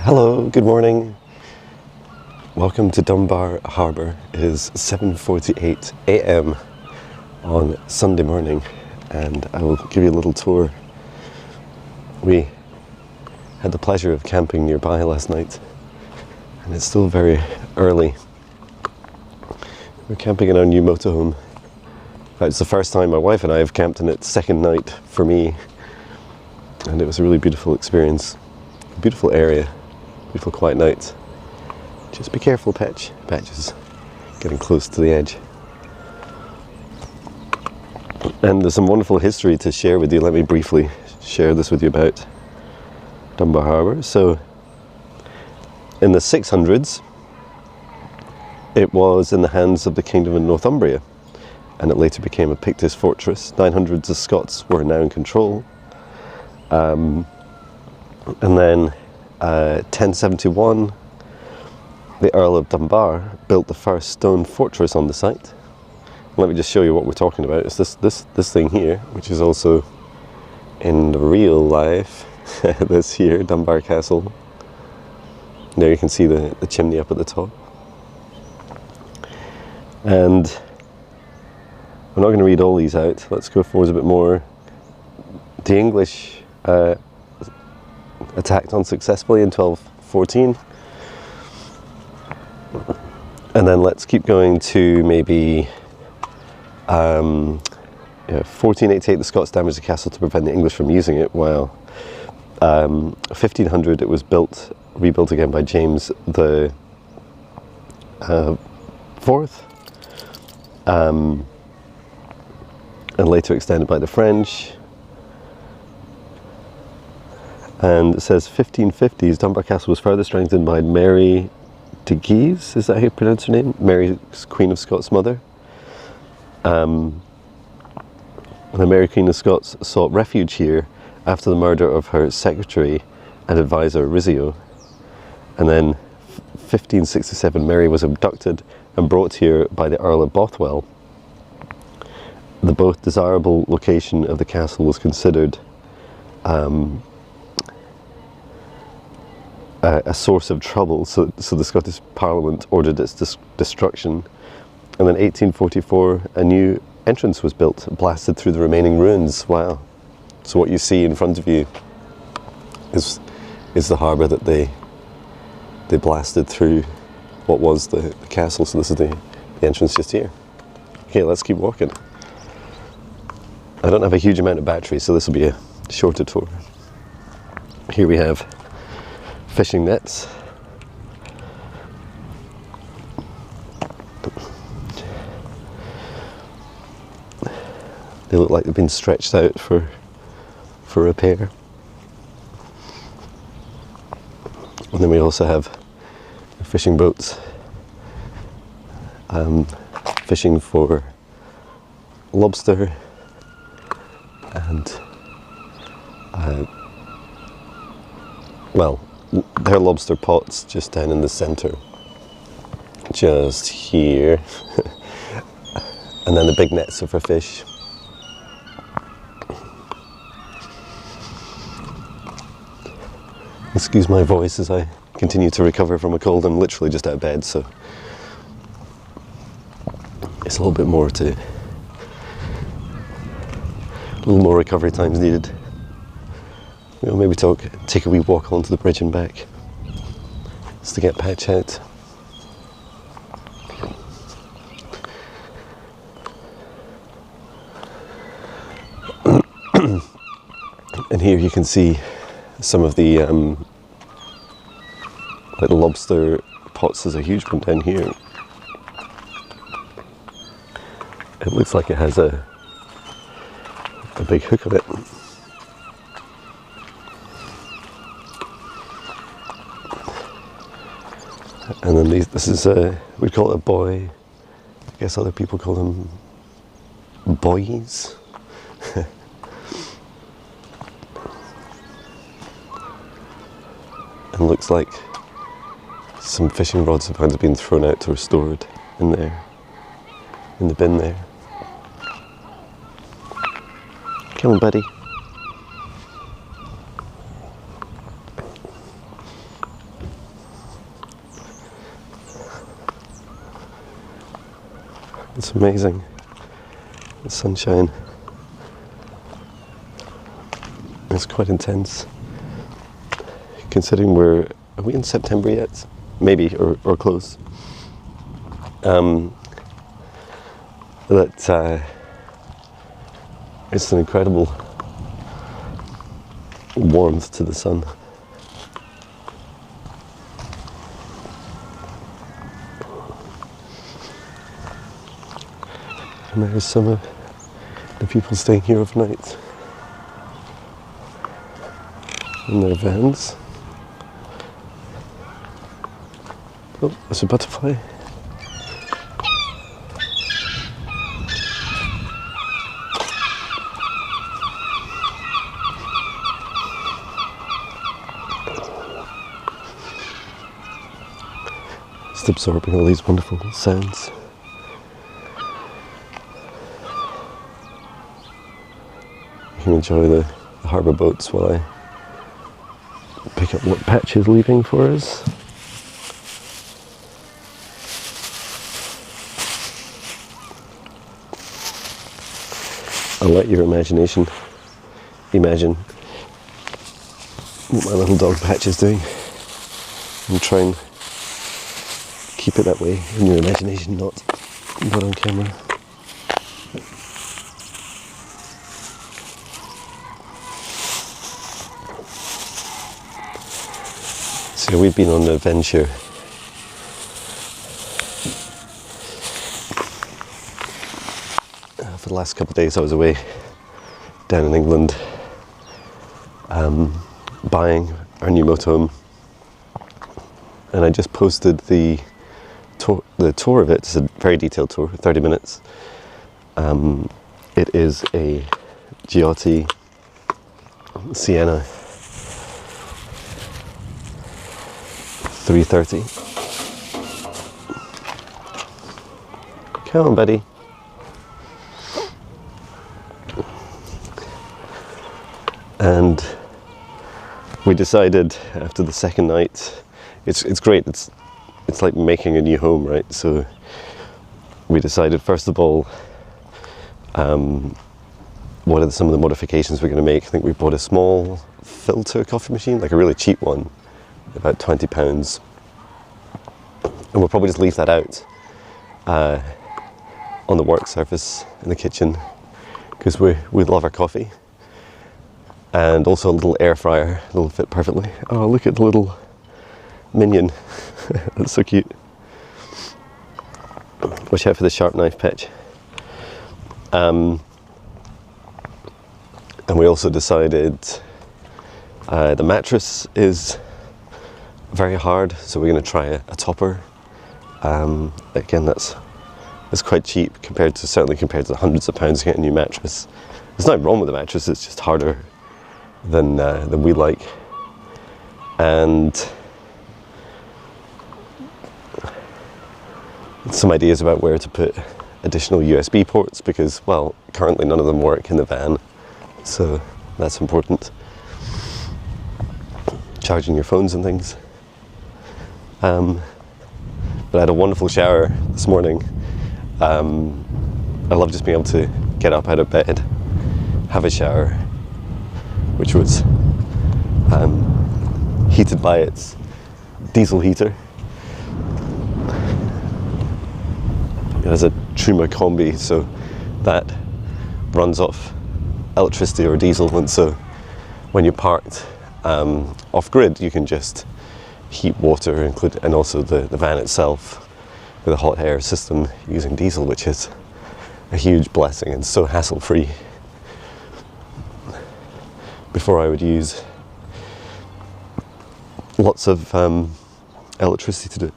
Hello, good morning. Welcome to Dunbar Harbour. It is 7:48 a.m. on Sunday morning, and I will give you a little tour. We had the pleasure of camping nearby last night, and it's still very early. We're camping in our new motorhome. In fact, it's the first time my wife and I have camped in it, second night for me, and it was a really beautiful experience. A beautiful area, beautiful quiet night. Just be careful, Patch is getting close to the edge. And there's some wonderful history to share with you. Let me briefly share this with you about Dunbar Harbour. So, in the 600s, it was in the hands of the Kingdom of Northumbria, and it later became a Pictish fortress. 900s of Scots were now in control. And then 1071, the Earl of Dunbar built the first stone fortress on the site. Let me just show you what we're talking about. It's this thing here, which is also in real life. This here, Dunbar Castle. There you can see the chimney up at the top. And we're not going to read all these out. Let's go forward a bit more. The English attacked unsuccessfully in 1214. And then let's keep going to maybe 1488, the Scots damaged the castle to prevent the English from using it, while 1500 it was rebuilt again by James the Fourth, and later extended by the French. And it says 1550s, Dunbar Castle was further strengthened by Mary de Guise, is that how you pronounce her name? Mary, Queen of Scots' mother. The Mary, Queen of Scots, sought refuge here after the murder of her secretary and advisor Rizzio. And then 1567, Mary was abducted and brought here by the Earl of Bothwell. The both desirable location of the castle was considered a source of trouble, so the Scottish Parliament ordered its destruction. And then 1844, a new entrance was built, blasted through the remaining ruins. Wow. So what you see in front of you is the harbour that they blasted through what was the castle. So this is the entrance just here. Okay, let's keep walking. I don't have a huge amount of battery, so this will be a shorter tour. Here we have fishing nets. They look like they've been stretched out for repair. And then we also have fishing boats, fishing for lobster and well, they're lobster pots just down in the centre, just here. And then the big nets are for fish. Excuse my voice as I continue to recover from a cold. I'm literally just out of bed, so it's a little more recovery time's needed. We'll maybe take a wee walk onto the bridge and back, just to get Patch out. And here you can see some of the little lobster pots. There's a huge one down here. It looks like it has a big hook on it. And then this is we'd call it a boy. I guess other people call them boys. And looks like some fishing rods have either been thrown out or stored in there, in the bin there. Come on, buddy. It's amazing. The sunshine. It's quite intense. Considering are we in September yet? Maybe, or close. It's an incredible warmth to the sun. And there's some of the people staying here overnight in their vans. Oh, there's a butterfly. Just absorbing all these wonderful sounds. You can enjoy the harbour boats while I pick up what Patch is leaving for us. I'll let your imagination imagine what my little dog Patch is doing and try and keep it that way in your imagination, not on camera. So we've been on an adventure for the last couple of days. I was away down in England buying our new motorhome, and I just posted the tour of it. It's a very detailed tour, 30 minutes. It is a Giotti Sienna 330. Come on, buddy. And we decided after the second night, it's great. It's like making a new home, right? So we decided, first of all, what are some of the modifications we're going to make. I think we bought a small filter coffee machine, like a really cheap one, about £20, and we'll probably just leave that out on the work surface in the kitchen, because we love our coffee. And also a little air fryer that'll fit perfectly. Oh, look at the little minion. That's so cute. Watch out for the sharp knife, Patch. And we also decided the mattress is very hard, so we're going to try a topper. Again, that's quite cheap certainly compared to the hundreds of pounds to get a new mattress. There's nothing wrong with the mattress, it's just harder than we like. And some ideas about where to put additional USB ports, because, well, currently none of them work in the van, so that's important. Charging your phones and things. But I had a wonderful shower this morning. I love just being able to get up out of bed, have a shower, which was heated by its diesel heater. It has a Truma combi, so that runs off electricity or diesel, and so when you're parked off grid, you can just heat water, and also the van itself with a hot air system using diesel, which is a huge blessing and so hassle-free. Before, I would use lots of electricity to do it,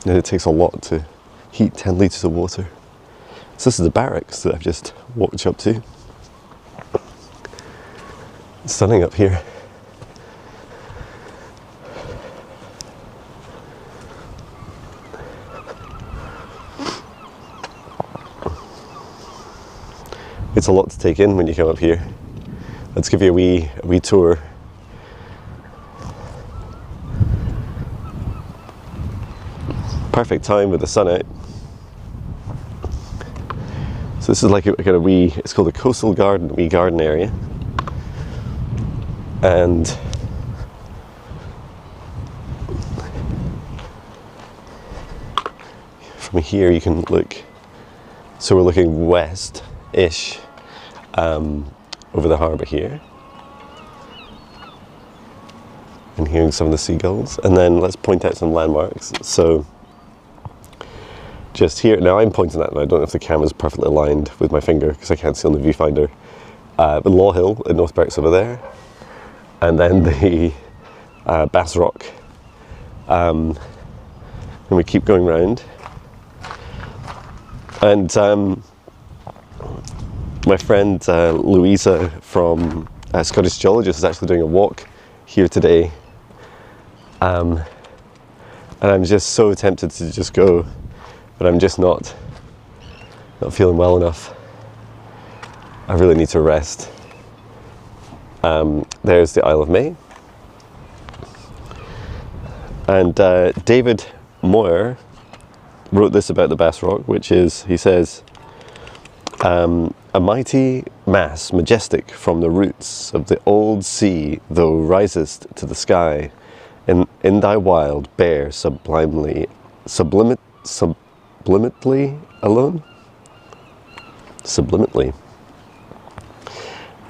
and it takes a lot to heat 10 litres of water. So this is the barracks that I've just walked up to. It's stunning up here. It's a lot to take in when you come up here. Let's give you a wee tour. Perfect time with the sun out. So this is like a kind of wee, it's called a coastal garden, wee garden area. And from here you can look, so we're looking west-ish over the harbour here. And hearing some of the seagulls. And then let's point out some landmarks. So just here, now I'm pointing at them, I don't know if the camera's perfectly aligned with my finger because I can't see on the viewfinder. But Law Hill in North Berks over there. And then the Bass Rock. And we keep going round. And my friend Louisa from Scottish Geologist is actually doing a walk here today. And I'm just so tempted to just go, but I'm just not feeling well enough. I really need to rest. There's the Isle of May. And David Moyer wrote this about the Bass Rock, which is, he says, a mighty mass, majestic from the roots of the old sea, thou risest to the sky, in thy wild, bare, sublimately alone? Sublimately.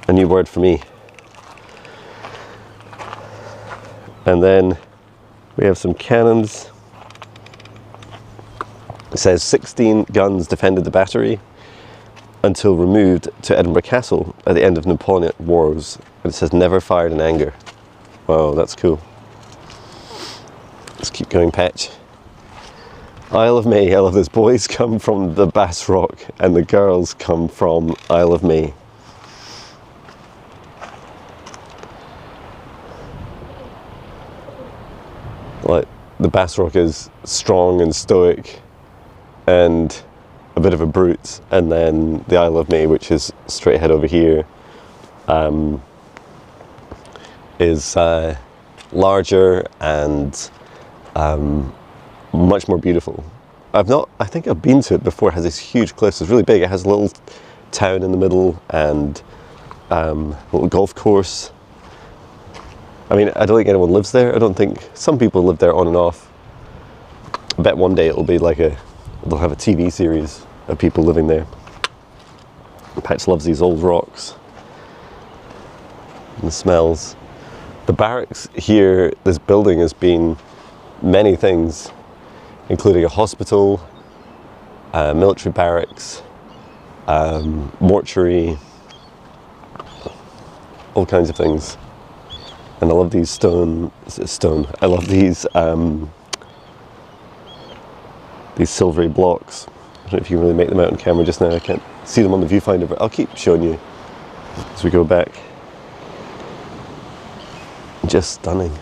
A new word for me. And then we have some cannons. It says 16 guns defended the battery until removed to Edinburgh Castle at the end of Napoleonic Wars. And it says never fired in anger. Wow, that's cool. Let's keep going, Patch. Isle of May, I love this. Boys come from the Bass Rock and the girls come from Isle of May. Like, the Bass Rock is strong and stoic and a bit of a brute, and then the Isle of May, which is straight ahead over here, is larger and much more beautiful. I think I've been to it before. It has this huge cliffs. It's really big. It has a little town in the middle and a little golf course. I mean, I don't think anyone lives there. I don't think, some people live there on and off. I bet one day it'll be like they'll have a TV series of people living there. Patch loves these old rocks and the smells. The barracks here, this building has been many things, including a hospital, military barracks, mortuary, all kinds of things. And I love these I love these silvery blocks. I don't know if you can really make them out on camera just now. I can't see them on the viewfinder, but I'll keep showing you as we go back. Just stunning.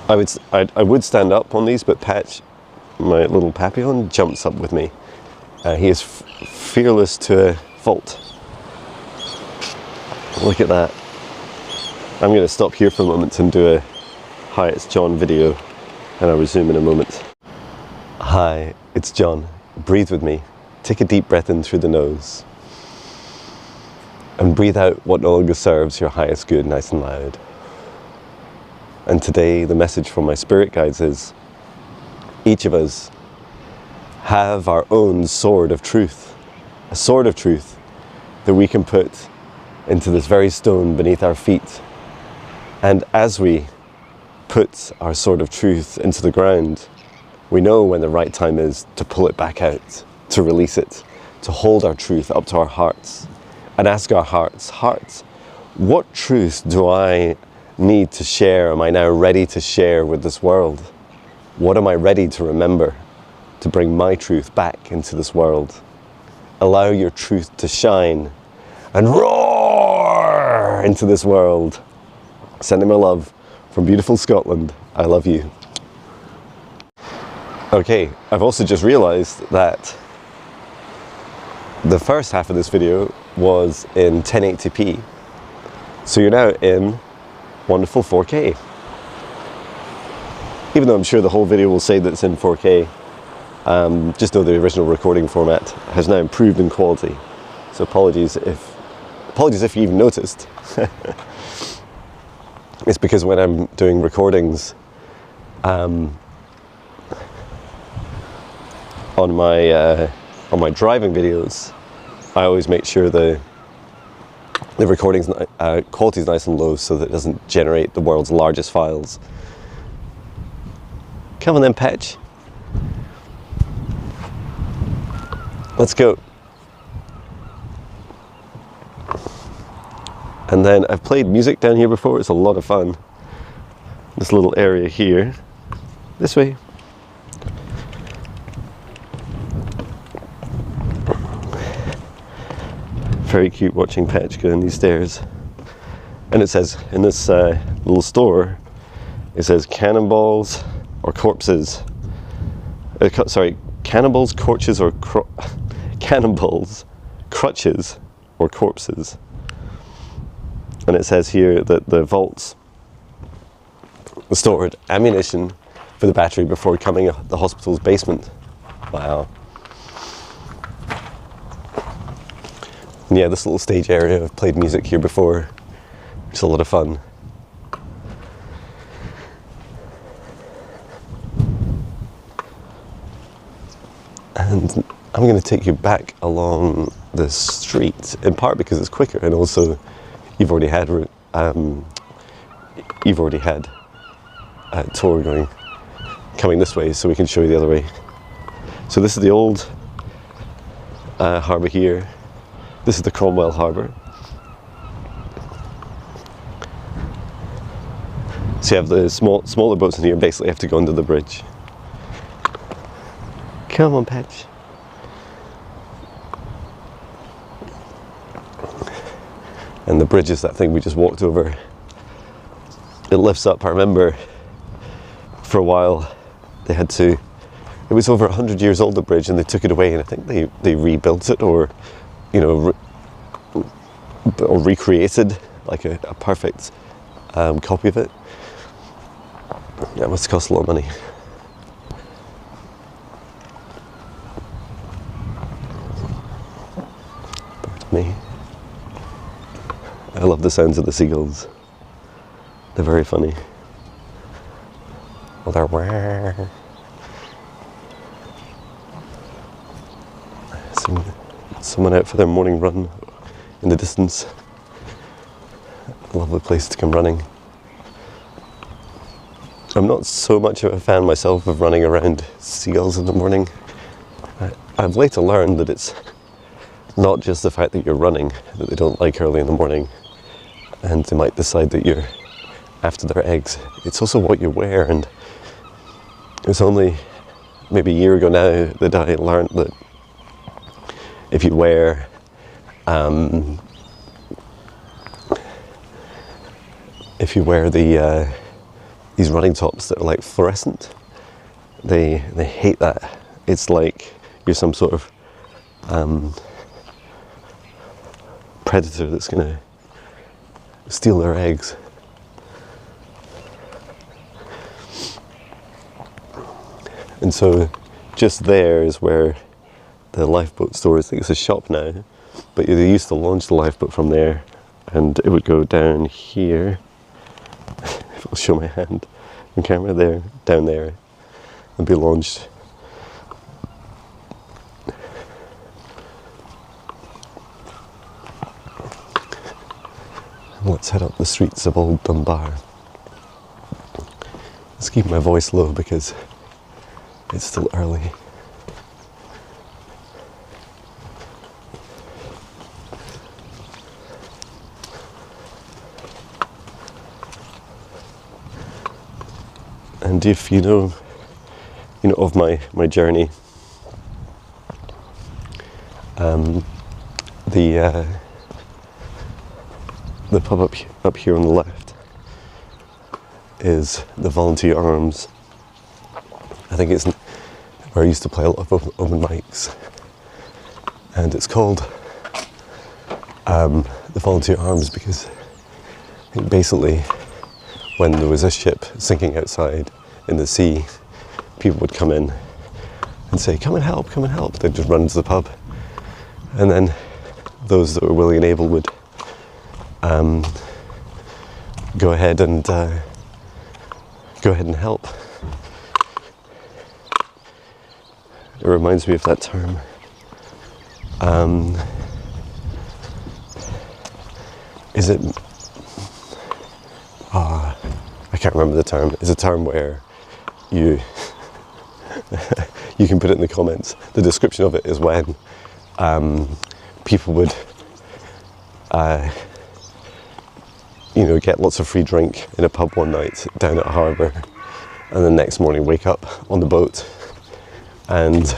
I would stand up on these, but Patch, my little Papillon, jumps up with me. He is fearless to a fault. Look at that. I'm going to stop here for a moment and do a "Hi, it's Jon" video, and I'll resume in a moment. Hi, it's Jon. Breathe with me. Take a deep breath in through the nose. And breathe out what no longer serves your highest good, nice and loud. And today, the message from my spirit guides is, each of us have our own sword of truth. A sword of truth that we can put into this very stone beneath our feet. And as we put our sword of truth into the ground, we know when the right time is to pull it back out, to release it, to hold our truth up to our hearts and ask our hearts, what truth do I need to share? Am I now ready to share with this world? What am I ready to remember to bring my truth back into this world? Allow your truth to shine and roar into this world. Sending my love from beautiful Scotland. I love you. Okay, I've also just realized that the first half of this video was in 1080p. So you're now in wonderful 4K. Even though I'm sure the whole video will say that it's in 4K. Just know the original recording format has now improved in quality. So apologies if you even noticed. It's because when I'm doing recordings on my driving videos, I always make sure the recording's quality is nice and low so that it doesn't generate the world's largest files. Come on then, Patch. Let's go. And then I've played music down here before. It's a lot of fun. This little area here. This way. Very cute watching Patch go down these stairs. And it says, in this little store, it says cannonballs or corpses. Cannonballs, corpses, or cannonballs, crutches, or corpses. And it says here that the vaults stored ammunition for the battery before coming to the hospital's basement. Wow. And yeah, this little stage area, I've played music here before. It's a lot of fun. And I'm going to take you back along the street, in part because it's quicker, and also you've already had a tour coming this way, so we can show you the other way. So this is the old harbour here. This is the Cromwell Harbour. So you have the smaller boats in here, basically have to go under the bridge. Come on, Patch. And the bridge is that thing we just walked over. It lifts up. I remember for a while they had to, it was over 100 years old, the bridge, and they took it away, and I think they rebuilt it, or or recreated like a perfect copy of it. That must cost a lot of money. Me. I love the sounds of the seagulls. They're very funny. Well, they're rare. Someone out for their morning run in the distance. A lovely place to come running. I'm not so much of a fan myself of running around seagulls in the morning. I've later learned that it's not just the fact that you're running that they don't like early in the morning, and they might decide that you're after their eggs. It's also what you wear, and it was only maybe a year ago now that I learned that if you wear these running tops that are like fluorescent, they hate that. It's like you're some sort of predator that's going to steal their eggs. And so just there is where the lifeboat store is. I think it's a shop now, but they used to launch the lifeboat from there, and it would go down here. If I'll show my hand on camera, there, down there, and be launched. Let's head up the streets of old Dunbar. Let's keep my voice low because it's still early. And if you know of my journey, the pub up here on the left is the Volunteer Arms. I think it's where I used to play a lot of open mics, and it's called the Volunteer Arms because I think basically when there was a ship sinking outside in the sea, people would come in and say, come and help, they'd just run to the pub. And then those that were willing and able would go ahead and help. It reminds me of that term. Is it? I can't remember the term. It's a term where you you can put it in the comments. The description of it is when people would get lots of free drink in a pub one night down at Harbour, and the next morning wake up on the boat and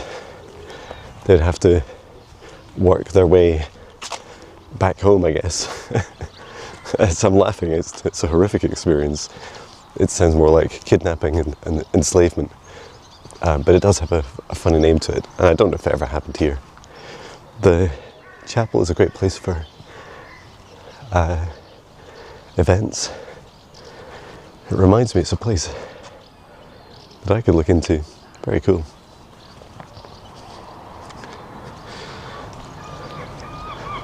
they'd have to work their way back home, I guess. As I'm laughing, it's a horrific experience. It sounds more like kidnapping and enslavement, but it does have a funny name to it, and I don't know if it ever happened here. The chapel is a great place for events. It reminds me it's a place that I could look into. Very cool.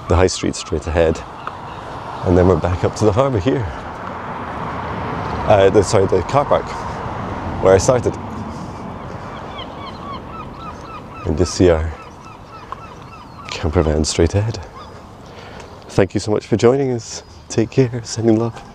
The high street straight ahead, and then we're back up to the harbour here. The car park where I started. And just see our camper van straight ahead. Thank you so much for joining us. Take care, sending love.